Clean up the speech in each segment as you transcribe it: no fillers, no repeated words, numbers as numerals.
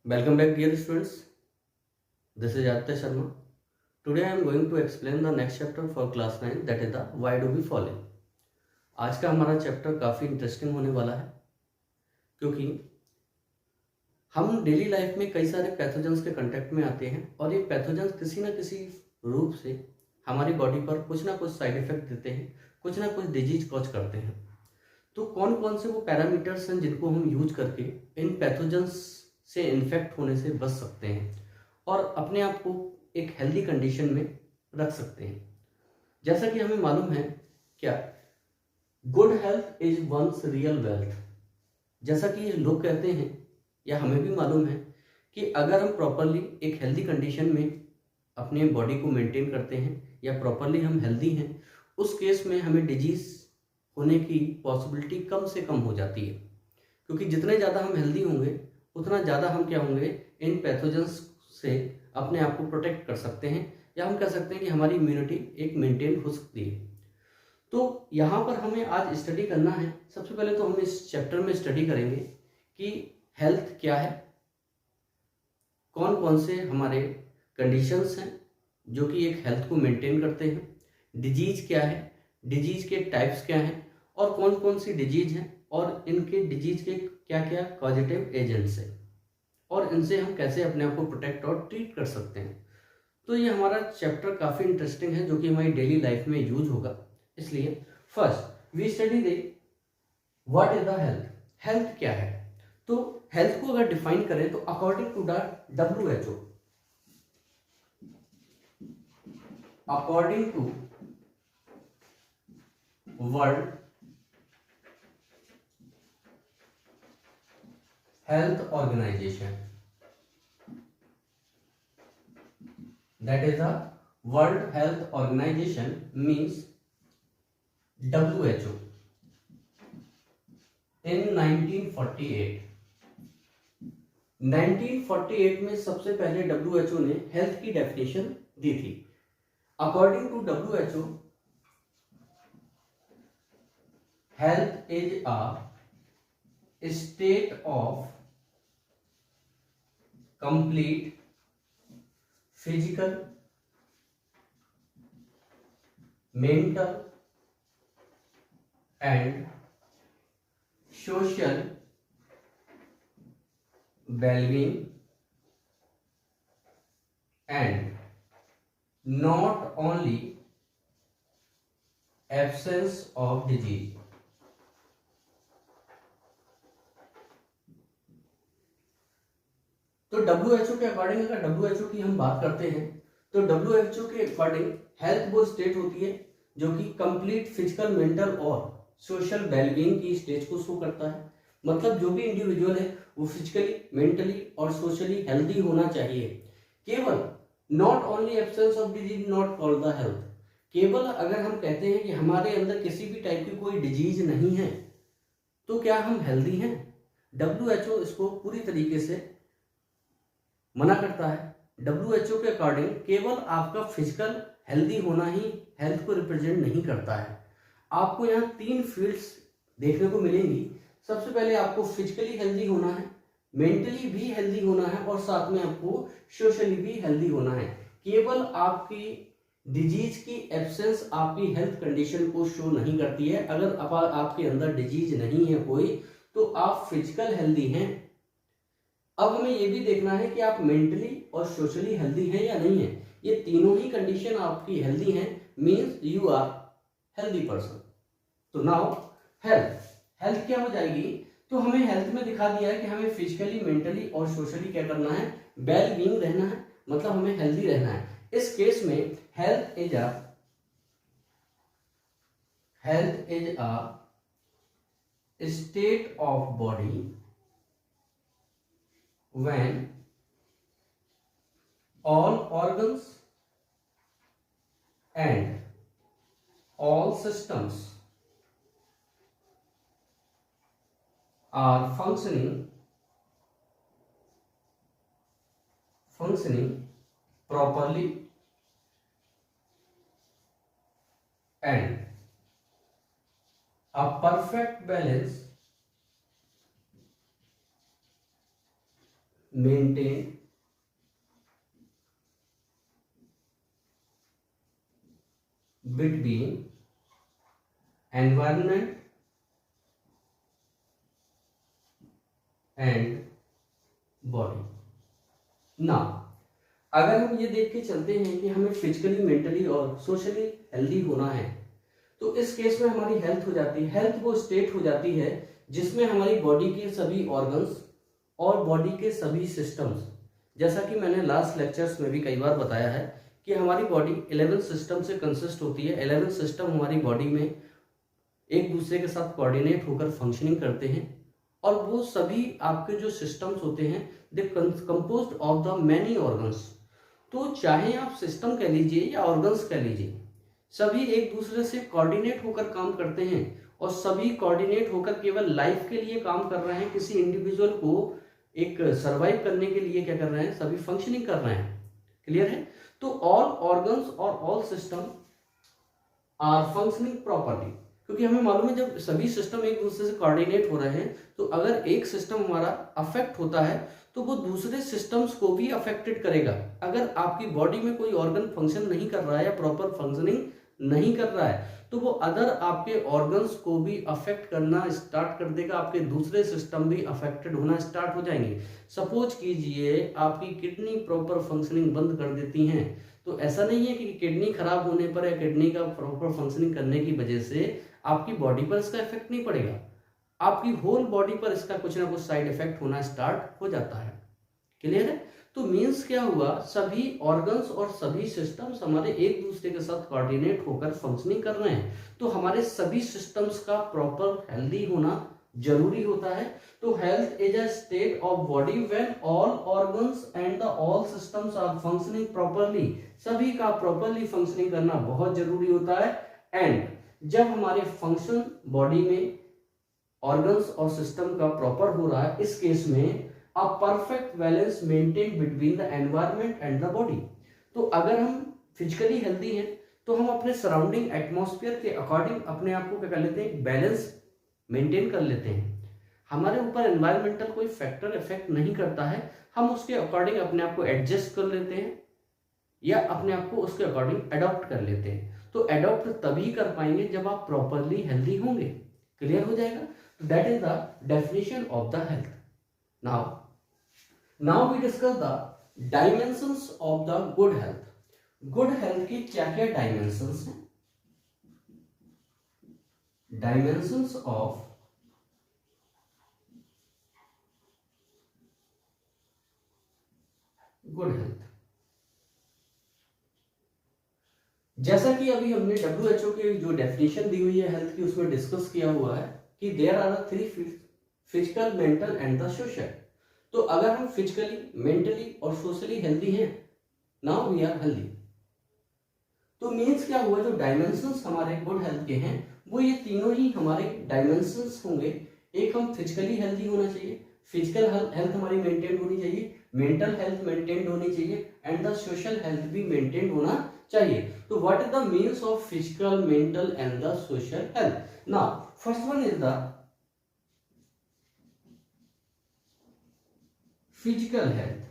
Welcome back, dear students. This is Aditya Sharma. Today I am going to explain the next chapter for class 9, that is the Why Do We Fall In. आज का हमारा chapter काफ़ी interesting होने वाला है क्योंकि हम daily life में कई सारे पैथोजेंस के कांटेक्ट में आते हैं और ये पैथोजेंस किसी न किसी रूप से हमारी बॉडी पर कुछ ना कुछ साइड इफेक्ट देते हैं, कुछ ना कुछ डिजीज कॉज करते हैं। तो कौन कौन से वो पैरामीटर्स हैं जिनको हम यूज करके इन पैथोजेंस से इन्फेक्ट होने से बच सकते हैं और अपने आप को एक हेल्दी कंडीशन में रख सकते हैं। जैसा कि हमें मालूम है क्या good health is one's real wealth, जैसा कि लोग कहते हैं या हमें भी मालूम है कि अगर हम प्रॉपरली एक हेल्दी कंडीशन में अपने बॉडी को मेंटेन करते हैं या प्रॉपरली हम हेल्दी हैं, उस केस में हमें डिजीज होने की पॉसिबिलिटी कम से कम हो जाती है, क्योंकि जितने ज़्यादा हम हेल्दी होंगे उतना ज़्यादा हम क्या होंगे, इन पैथोजेंस से अपने आप को प्रोटेक्ट कर सकते हैं, या हम कह सकते हैं कि हमारी इम्यूनिटी एक मेंटेन हो सकती है। तो यहाँ पर हमें आज स्टडी करना है। सबसे पहले तो हम इस चैप्टर में स्टडी करेंगे कि हेल्थ क्या है, कौन कौन से हमारे कंडीशंस हैं जो कि एक हेल्थ को मेंटेन करते हैं, डिजीज क्या है, डिजीज के टाइप्स क्या हैं और कौन कौन सी डिजीज हैं और इनके डिजीज के क्या क्या कॉजेटिव एजेंट्स हैं और इनसे हम कैसे अपने आप को प्रोटेक्ट और ट्रीट कर सकते हैं। तो ये हमारा चैप्टर काफ़ी इंटरेस्टिंग है जो कि हमारी डेली लाइफ में यूज होगा। इसलिए first we study the what is the health. Health क्या है? तो हेल्थ को अगर डिफाइन करें तो according to the WHO, according to world health organization, that is the World Health Organization means WHO in 1948। 1948 में सबसे पहले WHO ने हेल्थ की डेफिनेशन दी थी। According to WHO, health is a state of complete physical, mental and social wellbeing and not only absence of disease. तो WHO के according अगर WHO की हम बात करते हैं तो WHO के अकॉर्डिंग हेल्थ वो स्टेट होती है जो कि कंप्लीट फिजिकल, मेंटल और सोशल वेलबींग की स्टेज को शो करता है। मतलब जो भी इंडिविजुअल है वो फिजिकली, मेंटली और सोशली हेल्दी होना चाहिए। केवल not only absence of disease not called the health. केवल अगर हम कहते हैं कि हमारे अंदर किसी भी टाइप की कोई डिजीज नहीं है तो क्या हम हेल्दी हैं? WHO इसको पूरी तरीके से मना करता है। WHO के अकॉर्डिंग केवल आपका फिजिकल हेल्दी होना ही हेल्थ को रिप्रेजेंट नहीं करता है। आपको यहाँ 3 फील्ड्स देखने को मिलेंगी। सबसे पहले आपको फिजिकली हेल्दी होना है, मेंटली भी हेल्दी होना है और साथ में आपको सोशली भी हेल्दी होना है। केवल आपकी डिजीज की एब्सेंस आपकी हेल्थ कंडीशन को शो नहीं करती है। अगर आपके अंदर डिजीज नहीं है कोई तो आप फिजिकल हेल्दी हैं। अब हमें यह भी देखना है कि आप मेंटली और सोशली हेल्दी हैं या नहीं है। ये तीनों ही कंडीशन आपकी हेल्दी हैं, means you are healthy person. तो नाउ हेल्थ क्या हो जाएगी? तो हमें हेल्थ में दिखा दिया है कि हमें फिजिकली, मेंटली और सोशली क्या करना है, वेल बीइंग रहना है, मतलब हमें हेल्दी रहना है। इस केस में health is a state of body when all organs and all systems are functioning properly and a perfect balance maintain between environment and body। ना अगर हम ये देख के चलते हैं कि हमें फिजिकली, मेंटली और सोशली हेल्दी होना है, तो इस केस में हमारी हेल्थ हो जाती है, हेल्थ वो स्टेट हो जाती है जिसमें हमारी बॉडी के सभी ऑर्गन्स और बॉडी के सभी सिस्टम्स, जैसा कि मैंने लास्ट लेक्चर्स में भी कई बार बताया है कि हमारी बॉडी 11 सिस्टम से कंसिस्ट होती है। 11 सिस्टम हमारी बॉडी में एक दूसरे के साथ कोऑर्डिनेट होकर फंक्शनिंग करते हैं, और वो सभी आपके जो सिस्टम्स होते हैं they composed of the many organs. तो चाहे आप सिस्टम कह लीजिए या ऑर्गन्स कह लीजिए, सभी एक दूसरे से कोऑर्डिनेट होकर काम करते हैं, और सभी कोऑर्डिनेट होकर केवल लाइफ के लिए काम कर रहे हैं। किसी इंडिविजुअल को एक सर्वाइव करने के लिए क्या कर रहे हैं, सभी फंक्शनिंग कर रहे हैं। क्लियर है? तो ऑल ऑर्गन्स और all system are functioning properly, क्योंकि हमें मालूम है जब सभी सिस्टम एक दूसरे से कोऑर्डिनेट हो रहे हैं, तो अगर एक सिस्टम हमारा अफेक्ट होता है तो वो दूसरे सिस्टम्स को भी अफेक्टेड करेगा। अगर आपकी बॉडी में कोई ऑर्गन फंक्शन नहीं कर रहा है या प्रॉपर फंक्शनिंग नहीं कर रहा है, तो वो अदर आपके ऑर्गन्स को भी अफेक्ट करना स्टार्ट कर देगा, आपके दूसरे सिस्टम भी अफेक्टेड होना स्टार्ट हो जाएंगे। सपोज कीजिए आपकी किडनी प्रॉपर फंक्शनिंग बंद कर देती हैं, तो ऐसा नहीं है कि किडनी खराब होने पर या किडनी का प्रॉपर फंक्शनिंग करने की वजह से आपकी बॉडी पर इसका इफेक्ट नहीं पड़ेगा, आपकी होल बॉडी पर इसका कुछ ना कुछ साइड इफेक्ट होना स्टार्ट हो जाता है। क्लियर है? तो मीन्स क्या हुआ, सभी ऑर्गन्स और सभी सिस्टम्स हमारे एक दूसरे के साथ कोऑर्डिनेट होकर फंक्शनिंग कर रहे हैं, तो हमारे सभी सिस्टम्स का प्रॉपर हेल्दी होना जरूरी होता है। तो health is a state of body when all organs and the all systems are functioning properly. सभी का प्रॉपरली फंक्शनिंग करना बहुत जरूरी होता है। एंड जब हमारे फंक्शन बॉडी में ऑर्गन्स और सिस्टम का प्रॉपर हो रहा है, इस केस में a perfect balance maintained between the environment and the body। तो अगर हम फिजिकली हेल्दी हैं तो हम अपने सराउंडिंग एटमॉस्फेयर के अकॉर्डिंग अपने आप को क्या कर लेते हैं, बैलेंस मेंटेन कर लेते हैं। हमारे ऊपर एनवायरमेंटल कोई फैक्टर इफेक्ट नहीं करता है, हम उसके अकॉर्डिंग अपने आप को एडजस्ट कर लेते हैं या अपने आप को उसके अकॉर्डिंग अडॉप्ट कर लेते हैं। तो अडॉप्ट तभी कर पाएंगे जब आप प्रॉपरली हेल्दी होंगे। क्लियर हो जाएगा? That is the definition of the health. Now we discuss the dimensions of the good health। Good health की क्या क्या डायमेंशंस हैं? डायमेंशंस ऑफ गुड हेल्थ, जैसा कि अभी हमने WHO की जो डेफिनेशन दी हुई है हेल्थ की, उसमें डिस्कस किया हुआ है कि there are 3 physical, mental and the social. तो अगर हम फिजिकली, मेंटली और सोशली हेल्दी हैं, नाउ वी आर हेल्दी। तो मीन्स क्या हुआ, जो डायमेंशंस हमारे गुड हेल्थ के हैं वो ये तीनों ही हमारे डायमेंशंस होंगे। एक, हम फिजिकली हेल्दी होना चाहिए, फिजिकल हेल्थ हमारी मेंटेन होनी चाहिए, मेंटल हेल्थ मेंटेन होनी चाहिए, एंड द सोशल हेल्थ भी मेंटेन होना चाहिए। तो what is the means of physical, mental and the social health? Now first one is the physical health.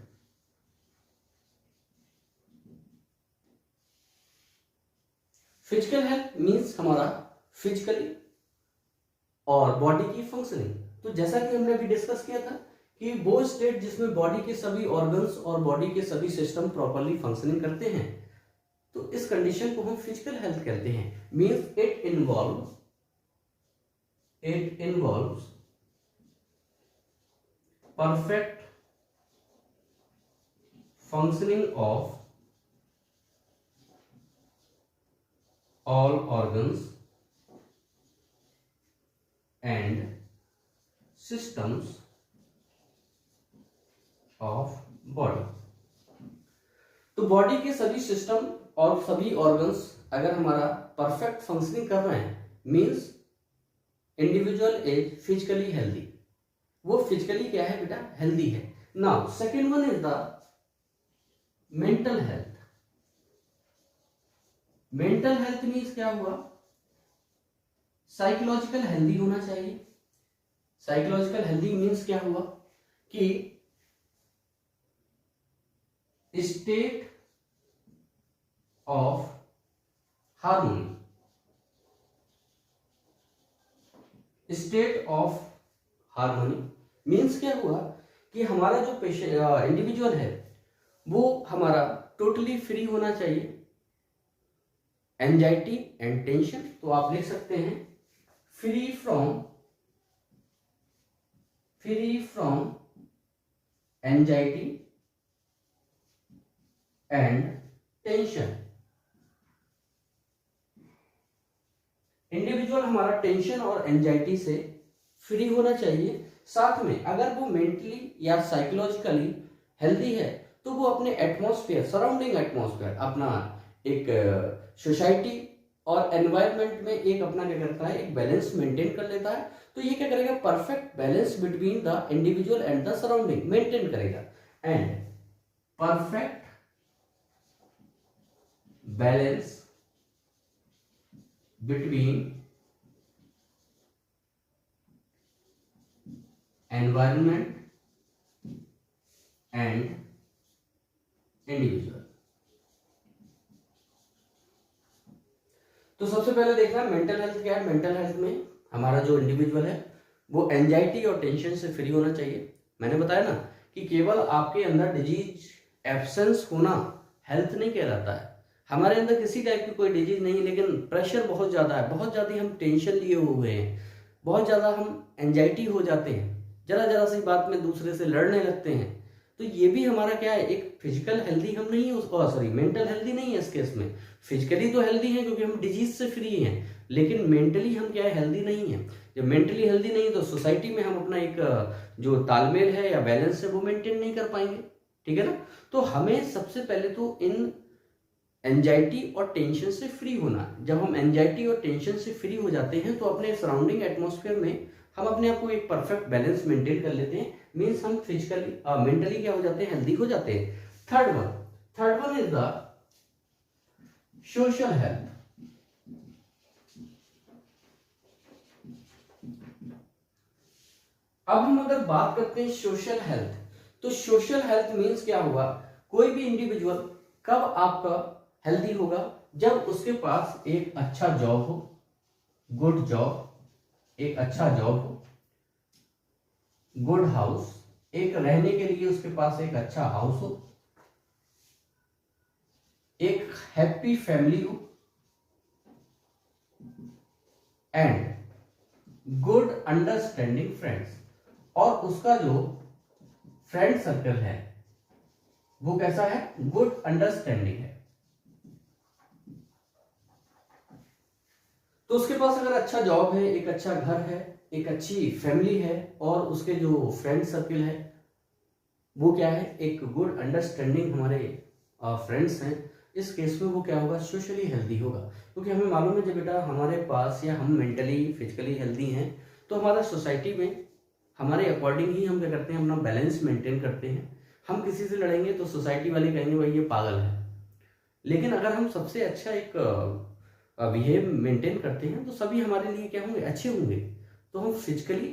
Physical health means हमारा फिजिकली और बॉडी की functioning. तो जैसा कि हमने अभी डिस्कस किया था कि वो स्टेट जिसमें बॉडी के सभी ऑर्गन्स और बॉडी के सभी सिस्टम प्रॉपरली फंक्शनिंग करते हैं, तो इस कंडीशन को हम फिजिकल हेल्थ कहते हैं। Means it involves perfect functioning of all organs and systems of body। तो बॉडी के सभी सिस्टम और सभी ऑर्गन्स अगर हमारा परफेक्ट फंक्शनिंग कर रहे हैं, means individual is physically healthy. वो फिजिकली क्या है बेटा, हेल्दी है। Now second one is the mental health. Mental health means क्या हुआ, साइकोलॉजिकल हेल्दी होना चाहिए। साइकोलॉजिकल हेल्दी मीन्स क्या हुआ कि state of harmony. State of harmony means क्या हुआ कि हमारा जो पेशेंट इंडिविजुअल है वो हमारा टोटली फ्री होना चाहिए एंजाइटी एंड टेंशन। तो आप लिख सकते हैं free from anxiety and tension. Individual हमारा टेंशन और एंजाइटी से फ्री होना चाहिए। साथ में अगर वो मेंटली या साइकोलॉजिकली हेल्दी है तो वो अपने एटमॉस्फेयर, सराउंडिंग एटमॉस्फेयर, अपना एक सोसाइटी और एनवायरनमेंट में एक अपना क्या करता है, एक बैलेंस मेंटेन कर लेता है। तो ये क्या करेगा, perfect balance between the individual and the surrounding maintain करेगा। And perfect balance between environment and individual. तो सबसे पहले देखना मेंटल हेल्थ क्या है। मेंटल हेल्थ में हमारा जो इंडिविजुअल है वो एंजाइटी और टेंशन से फ्री होना चाहिए। मैंने बताया ना कि केवल आपके अंदर डिजीज एब्सेंस होना हेल्थ नहीं कहलाता है। हमारे अंदर किसी टाइप की कोई डिजीज नहीं, लेकिन प्रेशर बहुत ज़्यादा है, बहुत ज़्यादा हम टेंशन लिए हुए हैं, बहुत ज़्यादा हम एंजाइटी हो जाते हैं, जरा जरा सी बात में दूसरे से लड़ने लगते हैं। तो ये भी हमारा क्या है, एक फिजिकल हेल्दी हम नहीं है, सॉरी मेंटल हेल्दी नहीं है इस केस में। फिजिकली तो हेल्दी है क्योंकि हम डिजीज से फ्री हैं, लेकिन मेंटली हम क्या है, हेल्दी नहीं है। जब मेंटली हेल्दी नहीं है तो सोसाइटी में हम अपना एक जो तालमेल है या बैलेंस है वो मेंटेन नहीं कर पाएंगे। ठीक है ना। तो हमें सबसे पहले तो इन एंजाइटी और टेंशन से फ्री होना है। जब हम एंजाइटी और टेंशन से फ्री हो जाते हैं तो अपने सराउंडिंग एटमॉस्फेयर में हम अपने आप को एक परफेक्ट बैलेंस मेंटेन कर लेते हैं। मीन्स हम फिजिकली मेंटली क्या हो जाते हैं, हेल्दी हो जाते हैं। Third one is the social health. अब हम अगर बात करते हैं सोशल हेल्थ, तो सोशल हेल्थ मीन्स क्या हुआ, कोई भी इंडिविजुअल कब आपका हेल्दी होगा, जब उसके पास एक अच्छा जॉब हो, गुड जॉब, एक अच्छा जॉब हो, गुड हाउस, एक रहने के लिए उसके पास एक अच्छा हाउस हो, एक हैप्पी फैमिली हो, एंड गुड अंडरस्टैंडिंग फ्रेंड्स। और उसका जो फ्रेंड सर्कल है वो कैसा है, गुड अंडरस्टैंडिंग है। तो उसके पास अगर अच्छा जॉब है, एक अच्छा घर है, एक अच्छी फैमिली है, और उसके जो फ्रेंड सर्कल है वो क्या है, एक गुड अंडरस्टैंडिंग हमारे फ्रेंड्स हैं, इस केस में वो क्या होगा, सोशली हेल्दी होगा। क्योंकि हमें मालूम है जब बेटा हमारे पास या हम मेंटली फिजिकली हेल्दी हैं तो हमारा सोसाइटी में हमारे अकॉर्डिंग ही हम क्या करते हैं, अपना बैलेंस मेंटेन करते हैं। हम किसी से लड़ेंगे तो सोसाइटी वाले कहेंगे भाई ये पागल है, लेकिन अगर हम सबसे अच्छा एक बिहेव मेंटेन करते हैं तो सभी हमारे लिए क्या होंगे, अच्छे होंगे। तो हम फिजिकली,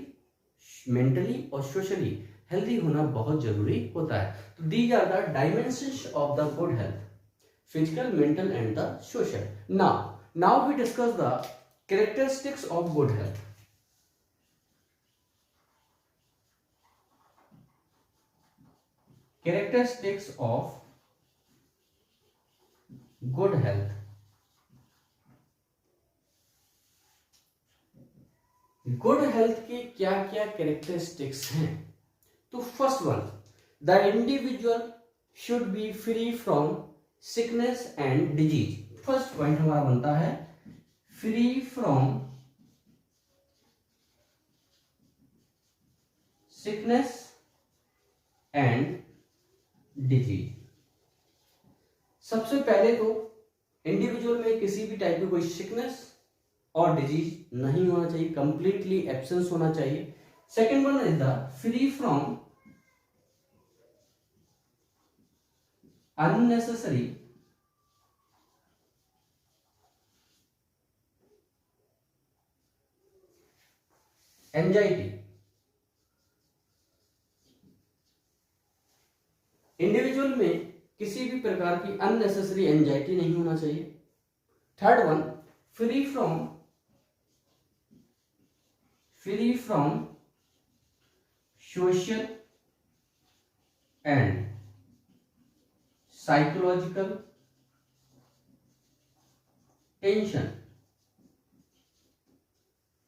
मेंटली और सोशली हेल्दी होना बहुत जरूरी होता है। तो these are the dimensions of the good health, physical, mental and the social. Now we discuss the characteristics of good health. Characteristics of good health. Good health के क्या क्या कैरेक्टरिस्टिक्स हैं। तो first one, the individual should be free from sickness and disease. First point हमारा बनता है free from sickness and disease. सबसे पहले तो इंडिविजुअल में किसी भी टाइप की कोई सिकनेस और डिजीज नहीं होना चाहिए, कंप्लीटली एब्सेंस होना चाहिए। Second one is the free from unnecessary anxiety. Individual में किसी भी प्रकार की अननेसेसरी एंजाइटी नहीं होना चाहिए। Third one, free from social and psychological tension.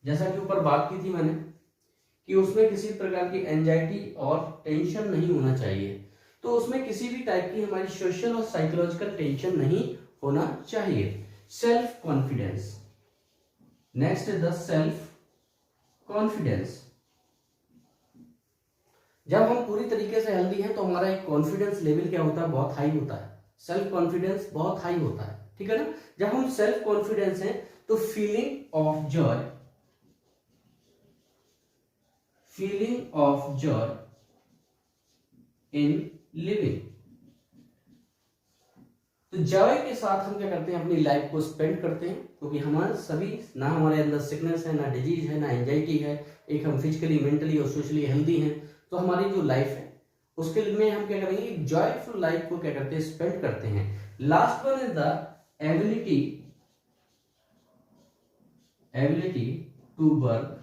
जैसा कि ऊपर बात की थी मैंने कि उसमें किसी प्रकार की एंजाइटी और टेंशन नहीं होना चाहिए, तो उसमें किसी भी टाइप की हमारी सोशल और साइकोलॉजिकल टेंशन नहीं होना चाहिए। Self confidence, next is the self confidence. जब हम पूरी तरीके से हेल्दी हैं तो हमारा एक कॉन्फिडेंस लेवल क्या होता है, बहुत हाई होता है, सेल्फ कॉन्फिडेंस बहुत हाई होता है, ठीक है ना। जब हम सेल्फ कॉन्फिडेंस हैं तो feeling of joy in living, तो जॉय के साथ हम क्या करते हैं, अपनी लाइफ को स्पेंड करते हैं, क्योंकि हमारे सभी ना हमारे अंदर सिकनेस है, ना डिजीज है, ना एंजाइटी है, एक हम फिजिकली, मेंटली और सोशली हेल्दी हैं। तो हमारी जो लाइफ है उसके लिए हम क्या करेंगे, जॉयफुल लाइफ को क्या करते हैं, स्पेंड करते हैं। Last one is the ability to work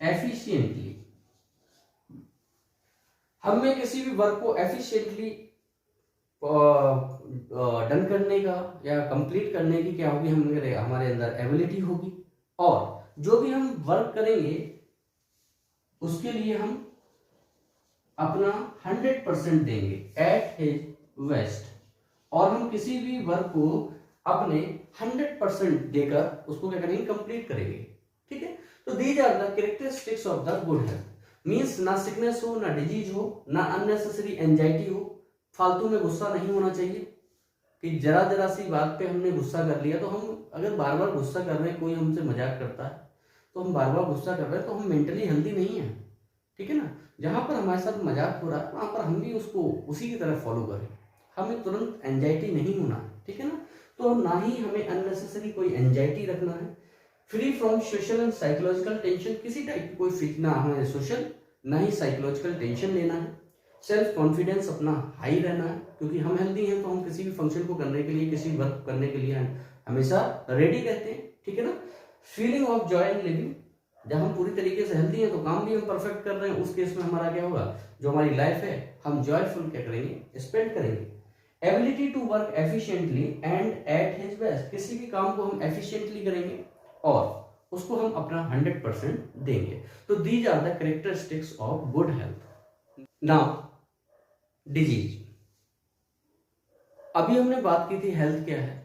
efficiently. हमें किसी भी वर्क को एफिशिएंटली डन करने का या कंप्लीट करने की क्या होगी, हमारे अंदर एबिलिटी होगी, और जो भी हम वर्क करेंगे उसके लिए हम अपना 100% देंगे एट हिज बेस्ट, और हम किसी भी वर्क को अपने 100% देकर उसको क्या करेंगे, कंप्लीट करेंगे, ठीक है। तो these are the characteristics of the good health. Means ना सिकनेस हो, ना डिजीज हो, ना अननेसेसरी एंजाइटी हो, फालतू में गुस्सा नहीं होना चाहिए कि जरा सी बात पे हमने गुस्सा कर लिया। तो हम अगर बार बार गुस्सा कर रहे हैं, कोई हमसे मजाक करता है तो हम बार बार गुस्सा कर रहे हैं, तो हम मेंटली हेल्दी नहीं है, ठीक है ना। जहां पर हमारे साथ मजाक हो रहा है वहां पर हम भी उसको उसी की तरह फॉलो करें, हमें तुरंत एंजाइटी नहीं होना है, ठीक है ना। तो ना ही हमें अननेसेसरी कोई एंजाइटी रखना है। Free from social and psychological tension, किसी टाइप की कोई ना हमें सोशल ना ही साइकोलॉजिकल टेंशन लेना है। सेल्फ कॉन्फिडेंस अपना हाई रहना है, क्योंकि हम हेल्दी हैं तो हम किसी भी फंक्शन को करने के लिए, किसी वर्क करने के लिए हमेशा रेडी रहते हैं, ठीक है ना। Feeling of joy in living, जब हम पूरी तरीके से हेल्दी हैं तो काम भी हम परफेक्ट कर रहे हैं, उस केस में हमारा क्या होगा, जो हमारी लाइफ है हम जॉयफुल क्या करेंगे, स्पेंड करेंगे। Ability to work efficiently and at his best, किसी भी काम को हम एफिशिएंटली करेंगे और उसको हम अपना 100% देंगे। तो these are the characteristics of good health. Now disease, अभी हमने बात की थी हेल्थ क्या है,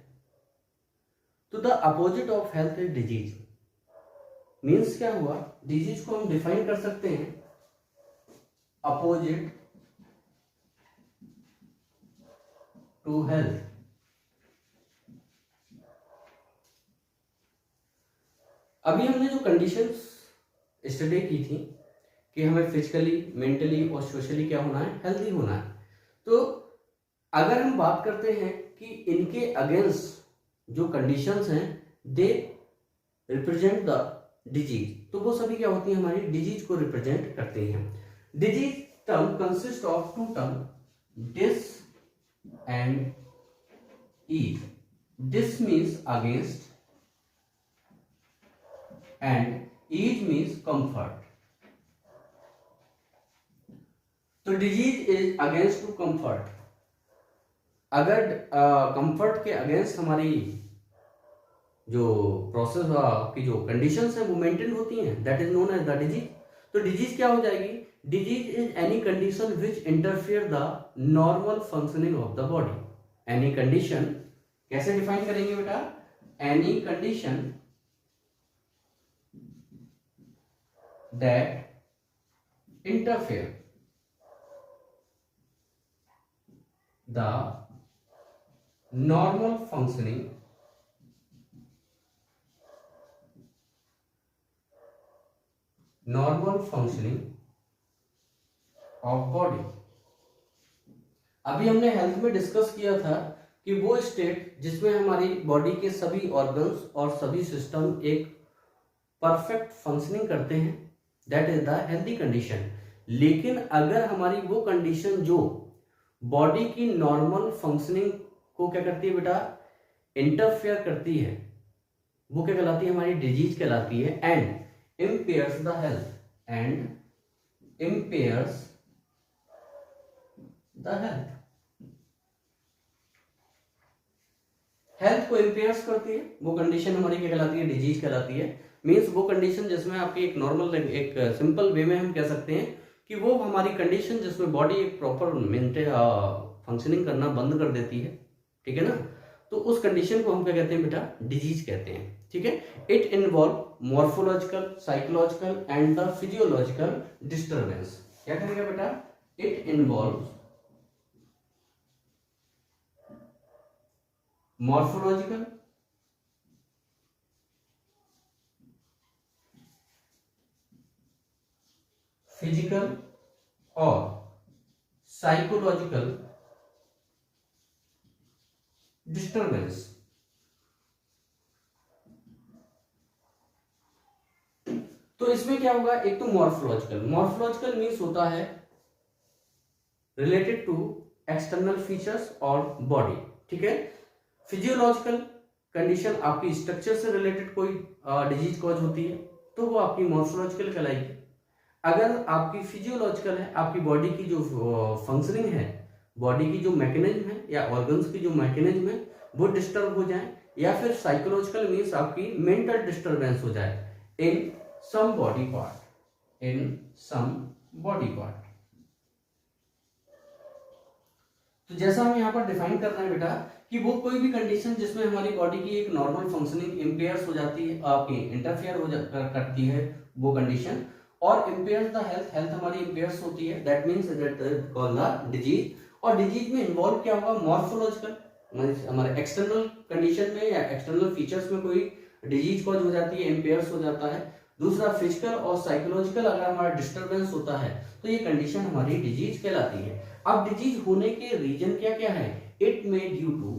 तो the opposite of health is disease. Means क्या हुआ, डिजीज को हम डिफाइन कर सकते हैं अपोजिट टू हेल्थ। अभी हमने जो कंडीशंस स्टडी की थी कि हमें फिजिकली, मेंटली और सोशली क्या होना है, हेल्दी होना है। तो अगर हम बात करते हैं कि इनके अगेंस्ट जो कंडीशंस हैं दे रिप्रेजेंट द डिजीज, तो वो सभी क्या होती है, हमारी डिजीज को रिप्रेजेंट करती हैं। Disease term consist of two term, dis and ease. Dis means against and ease means comfort. तो disease is against to comfort. अगर कंफर्ट के अगेंस्ट हमारी जो प्रोसेस की जो कंडीशंस है वो मेंटेन होती हैं, that is known as the disease. तो डिजीज क्या हो जाएगी, disease is any condition which interfere the normal functioning of the body. Any condition कैसे डिफाइन करेंगे बेटा, any condition that interfere the normal functioning of body। अभी हमने health में डिस्कस किया था कि वो स्टेट जिसमें हमारी बॉडी के सभी ऑर्गन्स और सभी सिस्टम एक परफेक्ट फंक्शनिंग करते हैं, that is the healthy condition. लेकिन अगर हमारी वो कंडीशन जो बॉडी की नॉर्मल फंक्शनिंग को क्या करती है बेटा, इंटरफेयर करती है, वो क्या कहलाती है, हमारी डिजीज कहलाती है। And impairs the health, and impairs the health, health को इम्पेयर्स करती है, वो कंडीशन हमारी क्या कहलाती है, डिजीज कहलाती है। मीन्स वो कंडीशन जिसमें आपकी एक नॉर्मल, एक सिंपल वे में हम कह सकते हैं कि वो हमारी कंडीशन जिसमें बॉडी एक प्रॉपर मेंटेन फंक्शनिंग करना बंद कर देती है, ठीक है ना, तो उस कंडीशन को हम क्या कहते हैं बेटा, डिजीज कहते हैं, ठीक है। It involve morphological, psychological and the physiological disturbance. क्या करेगा बेटा, इट इन्वॉल्व मॉर्फोलॉजिकल, फिजिकल और साइकोलॉजिकल डिस्टर्बेंस। तो इसमें क्या होगा, एक तो मॉर्फोलॉजिकल, मॉर्फोलॉजिकल मीन्स होता है रिलेटेड टू एक्सटर्नल फीचर्स और बॉडी, ठीक है। फिजियोलॉजिकल कंडीशन आपकी स्ट्रक्चर से रिलेटेड कोई डिजीज कॉज होती है तो वो आपकी मॉर्फोलॉजिकल कहलाएगी। अगर आपकी फिजियोलॉजिकल है, आपकी बॉडी की जो फंक्शनिंग है, बॉडी की जो मैकेनिज्म है या ऑर्गन्स की जो मैकेनिज्म है वो डिस्टर्ब हो जाए, या फिर साइकोलॉजिकल मीन्स आपकी मेंटल डिस्टर्बेंस हो जाए इन सम बॉडी पार्ट, इन सम बॉडी पार्ट। तो जैसा हम यहाँ पर डिफाइन कर रहे हैं बेटा कि वो कोई भी कंडीशन जिसमें हमारी बॉडी की एक नॉर्मल फंक्शनिंग इम्पेयर्स हो जाती है, आपकी इंटरफेयर करती है वो कंडीशन, और इम्पेयर्स द हेल्थ, हेल्थ हमारी इम्पेयर्स होती है, that means that called the disease. और डिजीज में इन्वॉल्व क्या होगा, मॉर्फोलॉजिकल, हमारे एक्सटर्नल कंडीशन में या एक्सटर्नल फीचर्स में कोई डिजीज कॉज हो जाती है, इम्पेयर्स हो जाता है। दूसरा फिजिकल और साइकोलॉजिकल अगर हमारा डिस्टर्बेंस होता है तो ये कंडीशन हमारी डिजीज कहलाती है। अब डिजीज होने के रीजन क्या क्या है, इट में ड्यू टू,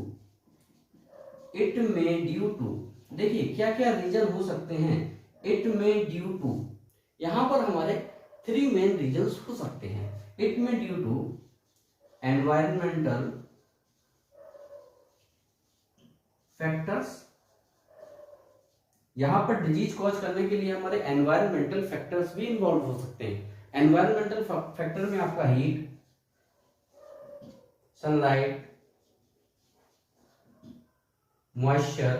देखिए क्या क्या रीजन हो सकते हैं, इट में ड्यू टू, यहां पर हमारे 3 मेन रीजंस हो सकते हैं। इट में ड्यू टू एनवायरमेंटल फैक्टर्स, यहां पर डिजीज कॉज करने के लिए हमारे एनवायरमेंटल फैक्टर्स भी इन्वॉल्व हो सकते हैं। एनवायरमेंटल फैक्टर में आपका heat, sunlight, moisture,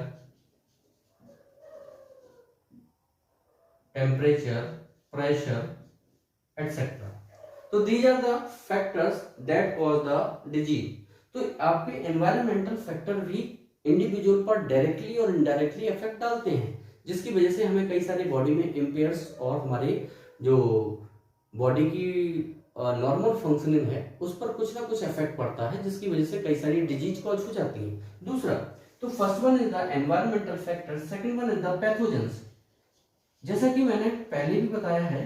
temperature, pressure etcetera. तो these are the factors that cause the disease. तो आपके एनवायरमेंटल फैक्टर भी इंडिविजुअल पर डायरेक्टली और इनडायरेक्टली इफेक्ट डालते हैं, जिसकी वजह से हमें कई सारे बॉडी में इम्पेयर्स और हमारे जो बॉडी की नॉर्मल फंक्शनिंग है उस पर कुछ ना कुछ इफेक्ट पड़ता है, जिसकी वजह से कई सारी डिजीज कॉज हो जाती है। दूसरा, तो first one is the environmental factor, second one is the pathogens. जैसा कि मैंने पहले भी बताया है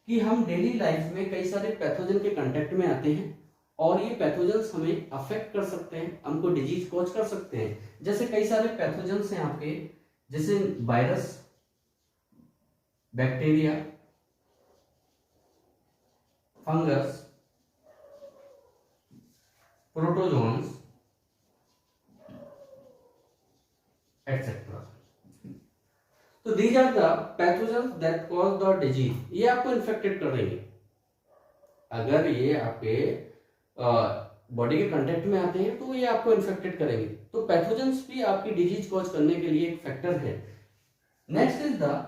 कि हम डेली लाइफ में कई सारे पैथोजन के कांटेक्ट में आते हैं और ये पैथोजेंस हमें अफेक्ट कर सकते हैं, हमको डिजीज कॉज कर सकते हैं। जैसे कई सारे पैथोजेंस हैं आपके, जैसे virus, bacteria, fungus, protozoans etcetera. तो these are the pathogens that cause the disease. ये आपको इन्फेक्टेड कर देंगे अगर ये आपके बॉडी के कांटेक्ट में आते हैं, तो ये आपको इन्फेक्टेड करेंगे। तो पैथोजेंस भी आपकी डिजीज कॉज करने के लिए एक फैक्टर है। Next is the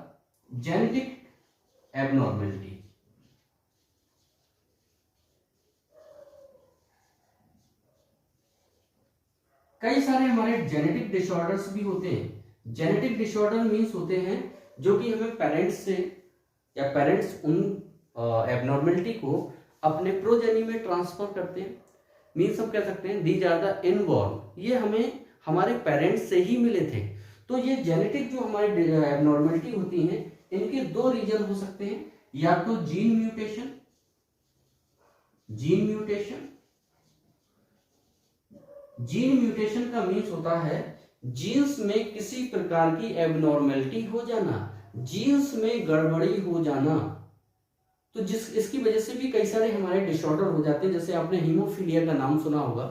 genetic abnormality. कई सारे हमारे जेनेटिक डिसऑर्डर्स भी होते हैं। जेनेटिक डिसऑर्डर मींस होते हैं जो कि हमें पेरेंट्स से या पेरेंट्स उन एबनॉर्मेलिटी को अपने प्रोजेनी में ट्रांसफर करते हैं। मीन्स हम कह सकते हैं दीज आर द इनबॉर्न, ये हमें हमारे पेरेंट्स से ही मिले थे। तो ये जेनेटिक जो हमारी एबनॉर्मेलिटी होती हैं, इनके 2 रीजन हो सकते हैं, या तो जीन म्यूटेशन, जीन म्यूटेशन का मीन्स होता है जीन्स में किसी प्रकार की एबनॉर्मेलिटी हो जाना, जीन्स में गड़बड़ी हो जाना, तो इसकी वजह से भी कई सारे हमारे डिसऑर्डर हो जाते हैं। जैसे आपने हीमोफीलिया का नाम सुना होगा,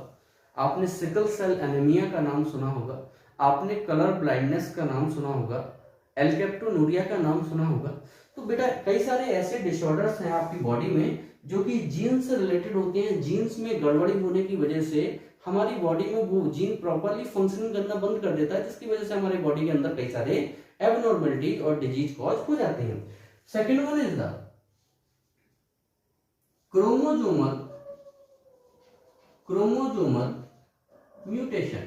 आपने सिकल सेल एनीमिया का नाम सुना होगा, आपने कलर ब्लाइंडनेस का नाम सुना होगा, एल्केप्टोनूरिया का नाम सुना होगा। तो बेटा कई सारे ऐसे डिसऑर्डर्स हैं आपकी बॉडी में जो कि जीन से रिलेटेड होते हैं। जीन्स में गड़बड़ी होने की वजह से हमारी बॉडी में वो जीन प्रॉपरली फंक्शनिंग करना बंद कर देता है, जिसकी वजह से हमारी बॉडी के अंदर कई सारे एबनॉर्मलिटी और डिजीज कॉज हो जाते हैं। Second one is the chromosomal mutation.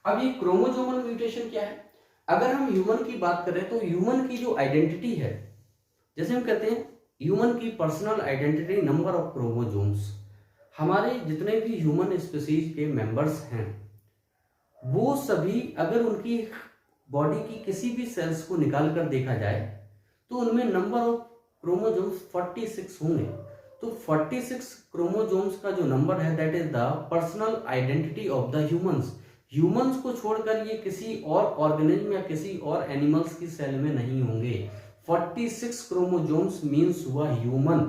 अब ये क्रोमोजोमल म्यूटेशन क्या है? अगर हम ह्यूमन की बात करें तो ह्यूमन की जो आइडेंटिटी है, जैसे हम कहते हैं ह्यूमन की personal identity number of chromosomes, हमारे जितने भी ह्यूमन स्पीसीज के मेंबर्स हैं वो सभी अगर उनकी बॉडी की किसी भी सेल्स को निकाल कर देखा जाए तो उनमें नंबर ऑफ क्रोमोजोम्स 46 होंगे। तो 46 क्रोमोजोम्स का जो नंबर है that is the personal identity of the humans. Humans को छोड़कर ये किसी और ऑर्गेनिज्म या किसी और एनिमल्स की सेल में नहीं होंगे। 46 क्रोमोजोम्स मीन्स हुआ ह्यूमन।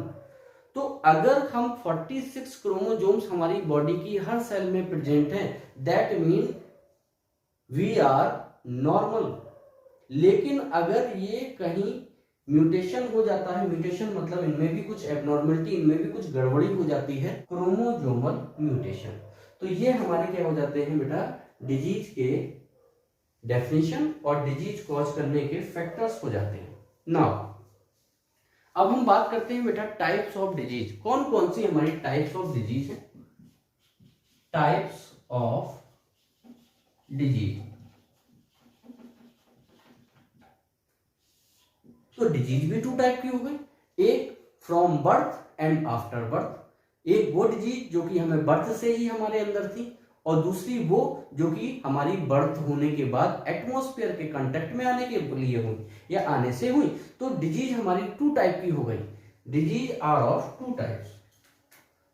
तो अगर हम 46 क्रोमोजोम्स हमारी बॉडी की हर सेल में प्रेजेंट हैं that mean we are normal. लेकिन अगर ये कहीं म्यूटेशन हो जाता है, म्यूटेशन मतलब इनमें भी कुछ एबनॉर्मलिटी, इनमें भी कुछ गड़बड़ी हो जाती है, क्रोमोजोमल म्यूटेशन, तो ये हमारे क्या हो जाते हैं बेटा डिजीज के डेफिनेशन और डिजीज कॉज करने के फैक्टर्स हो जाते हैं। नाउ अब हम बात करते हैं बेटा टाइप्स ऑफ डिजीज। कौन कौन सी हमारी टाइप्स ऑफ डिजीज है? Types of disease. तो डिजीज भी टू टाइप की हो गई, एक from birth and after birth. एक वो डिजीज जो कि हमें बर्थ से ही हमारे अंदर थी, और दूसरी वो जो कि हमारी बर्थ होने के बाद एटमॉस्फेयर के कांटेक्ट में आने के लिए हुई या आने से हुई। तो डिजीज हमारी टू टाइप की हो गई। Disease are of two types.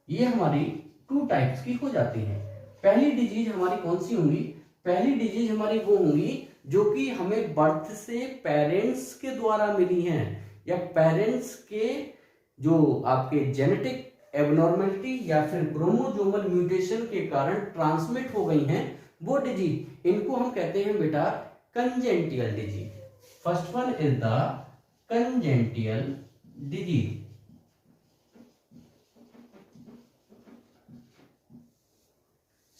ये हमारी टू टाइप्स की हो जाती है। पहली डिजीज हमारी कौन सी होंगी? पहली डिजीज हमारी वो होंगी जो कि हमें बर्थ से पेरेंट्स के द्वारा मिली हैं, या पेरेंट्स के जो आपके जेनेटिक एबनॉर्मलिटी या फिर क्रोमोजोमल म्यूटेशन के कारण ट्रांसमिट हो गई हैं, वो डिजीज, इनको हम कहते हैं बेटा congenital disease. First one is the congenital disease.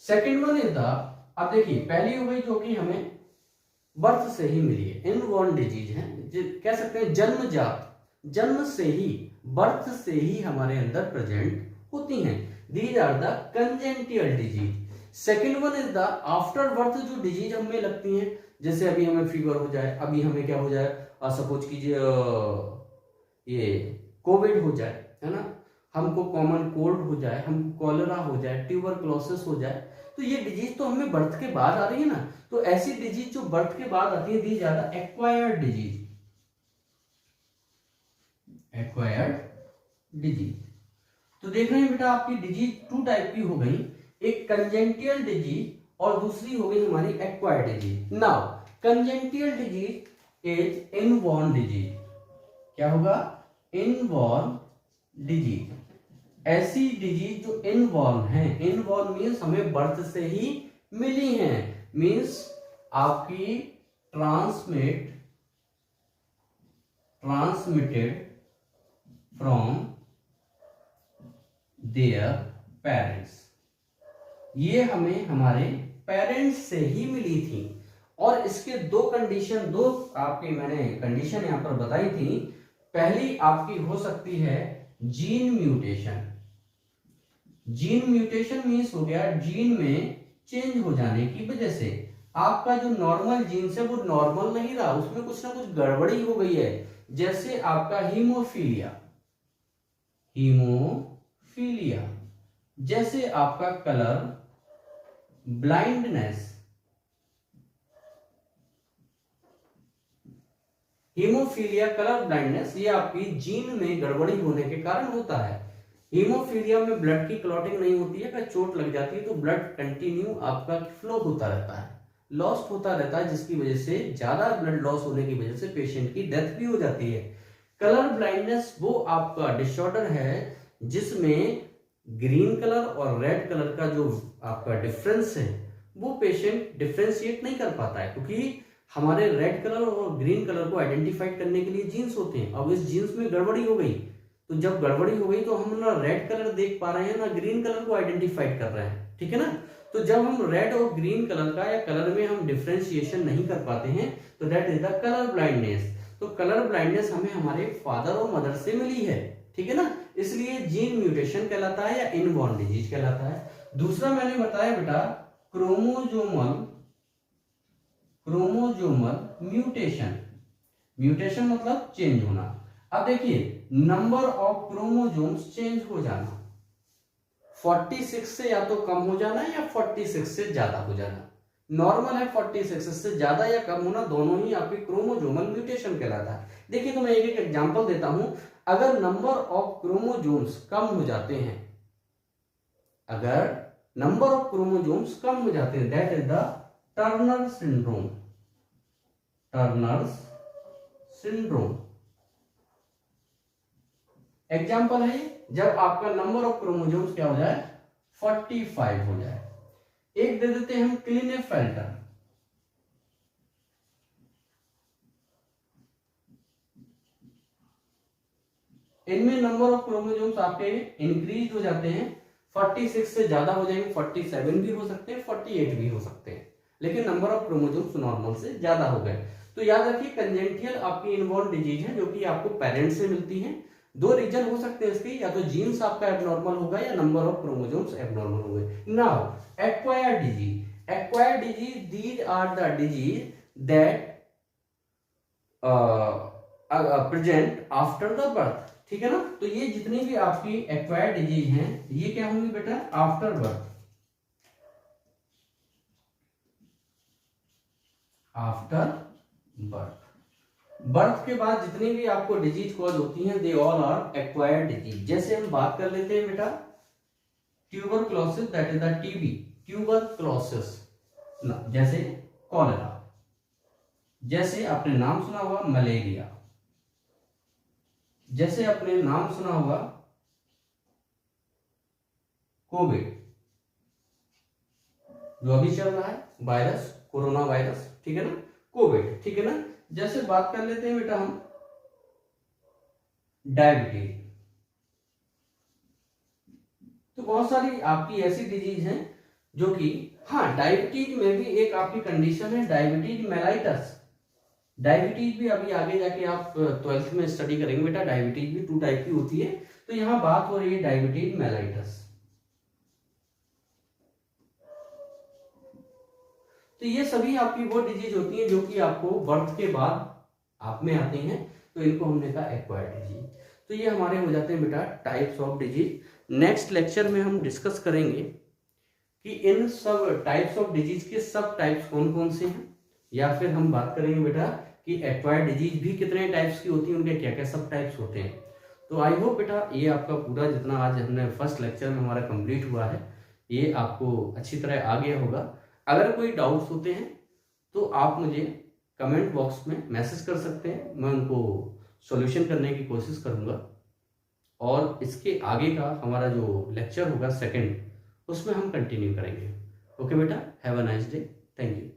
Second one is the, अब देखिए पहली हो गई जो कि हमें बर्थ से ही मिली है, इनबॉर्न डिजीज है, कह सकते हैं जन्मजात, जन्म से ही बर्थ से ही हमारे अंदर प्रेजेंट होती हैं। These are the congenital disease. Second one is the after birth जो डिजीज हमें लगती हैं, जैसे अभी हमें फीवर हो जाए, अभी हमें क्या हो जाए, सपोज कीजिए ये कोविड हो जाए, है ना, हमको कॉमन कोल्ड हो जाए, हम कॉलेरा हो जाए, ट्यूबरक्लोसिस हो जाए, तो ये डिजीज तो हमें बर्थ के बाद आ रही है ना। तो ऐसी डिजीज जो बर्थ के बाद आती है these are the acquired disease. Acquired disease. तो देख रहे हैं बेटा आपकी डिजीज टू टाइप की हो गई, एक कंजेंटियल डिजीज और दूसरी हो गई हमारी acquired disease. Now congenital disease is inborn disease. क्या होगा? Inborn disease. ऐसी डिजीज जो इनबॉर्न है, इनबॉर्न मीन्स हमें बर्थ से ही मिली हैं, मीन्स आपकी ट्रांसमिटेड फ्रॉम देयर पेरेंट्स। ये हमें हमारे पेरेंट्स से ही मिली थी। और इसके दो कंडीशन, दो आपकी मैंने कंडीशन यहां पर बताई थी। पहली आपकी हो सकती है gene mutation. Gene mutation means हो गया जीन में चेंज हो जाने की वजह से आपका जो नॉर्मल जीन्स है वो नॉर्मल नहीं रहा, उसमें कुछ ना कुछ गड़बड़ी हो गई है। जैसे आपका हीमोफीलिया, जैसे आपका colour blindness. Haemophilia, colour blindness, ये आपकी जीन में गड़बड़ी होने के कारण होता है। हीमोफीलिया में ब्लड की क्लॉटिंग नहीं होती है, अगर चोट लग जाती है तो ब्लड कंटिन्यू आपका फ्लो होता रहता है, लॉस्ट होता रहता है, जिसकी वजह से ज्यादा ब्लड लॉस होने की वजह से पेशेंट की डेथ भी हो जाती है। कलर ब्लाइंडनेस वो आपका डिसऑर्डर है जिसमें ग्रीन कलर और रेड कलर का जो आपका डिफरेंस है वो पेशेंट डिफ्रेंशिएट नहीं कर पाता है, क्योंकि हमारे रेड कलर और ग्रीन कलर को आइडेंटिफाइड करने के लिए जीन्स होते हैं। अब इस जीन्स में गड़बड़ी हो गई, तो जब गड़बड़ी हो गई तो हम ना रेड कलर देख पा रहे हैं ना ग्रीन कलर को आइडेंटिफाइड कर रहे हैं, ठीक है ना। तो जब हम रेड और ग्रीन कलर का या कलर में हम डिफ्रेंशिएशन नहीं कर पाते हैं तो that is the colour blindness. तो कलर ब्लाइंडनेस हमें हमारे फादर और मदर से मिली है, ठीक है ना, इसलिए जीन म्यूटेशन कहलाता है या इनबॉर्न डिजीज कहलाता है। दूसरा मैंने बताया बेटा क्रोमोजोमल म्यूटेशन। म्यूटेशन मतलब चेंज होना। अब देखिए नंबर ऑफ क्रोमोजोम्स चेंज हो जाना, 46 से या तो कम हो जाना या 46 से ज्यादा हो जाना। नॉर्मल है 46 से ज्यादा या कम होना, दोनों ही आपकी क्रोमोजोमल म्यूटेशन कहलाता है। देखिए तो मैं एक एग्जांपल देता हूं। अगर नंबर ऑफ क्रोमोजोम्स कम हो जाते हैं, अगर नंबर ऑफ क्रोमोजोम्स कम हो जाते हैं, that is the Turner syndrome. Turners syndrome example है जब आपका नंबर ऑफ क्रोमोजोम्स क्या हो जाए 45 हो जाए। एक दे देते हैं हम क्लिनेफेल्टर। इनमें नंबर ऑफ क्रोमोजोम्स आपके इंक्रीज हो जाते हैं, 46 से ज्यादा हो जाएंगे, 47 भी हो सकते हैं, 48 भी हो सकते हैं, लेकिन नंबर ऑफ क्रोमोजोम्स नॉर्मल से ज्यादा हो गए। तो याद रखिए कंजेंटियल आपकी इनबॉर्न डिजीज है जो कि आपको पेरेंट्स से मिलती है। दो रीजन हो सकते हैं इसके, या तो जीन्स आपका एबनॉर्मल होगा या नंबर ऑफ क्रोमोसोम्स एबनॉर्मल होंगे। Now acquired disease. Acquired disease these are the disease that present after the birth, ठीक है ना। तो ये जितनी भी आपकी एक्वायर्ड डिजीज हैं ये क्या होंगी बेटा after birth. After birth, birth के बाद जितनी भी आपको डिजीज कॉज होती हैं they all are acquired disease. जैसे हम बात कर लेते हैं बेटा tuberculosis, that is the TB. Tuberculosis जैसे कॉलेरा, जैसे आपने नाम सुना हुआ मलेरिया, जैसे आपने नाम सुना हुआ कोविड जो अभी चल रहा है वायरस, कोरोना वायरस, ठीक है ना, कोविड, ठीक है ना। जैसे बात कर लेते हैं बेटा हम डायबिटीज। तो बहुत सारी आपकी ऐसी डिजीज हैं जो कि, हाँ डायबिटीज में भी एक आपकी कंडीशन है डायबिटीज मेलाइटस। डायबिटीज भी अभी आगे जाके आप 12th में स्टडी करेंगे बेटा, डायबिटीज भी 2 टाइप की होती है। तो यहां बात हो रही है डायबिटीज मेलाइटस। तो ये सभी आपकी वो डिजीज होती है जो कि आपको बर्थ के बाद आप में आती हैं, तो इनको हमने कहा एक्वायर्ड डिजीज। तो ये हमारे हो जाते हैं बेटा types of disease. Next lecture में हम डिस्कस करेंगे कि इन सब टाइप्स ऑफ डिजीज के सब टाइप्स कौन कौन से हैं, या फिर हम बात करेंगे बेटा कि एक्वायर्ड डिजीज भी कितने टाइप्स की होती हैं, उनके क्या क्या सब टाइप्स होते हैं। तो आई होप बेटा ये आपका पूरा जितना आज हमने फर्स्ट लेक्चर में हमारा कंप्लीट हुआ है ये आपको अच्छी तरह आ गया होगा। अगर कोई डाउट्स होते हैं तो आप मुझे कमेंट बॉक्स में मैसेज कर सकते हैं, मैं उनको सॉल्यूशन करने की कोशिश करूंगा। और इसके आगे का हमारा जो लेक्चर होगा सेकंड, उसमें हम कंटिन्यू करेंगे। ओके बेटा, have a nice day, thank you.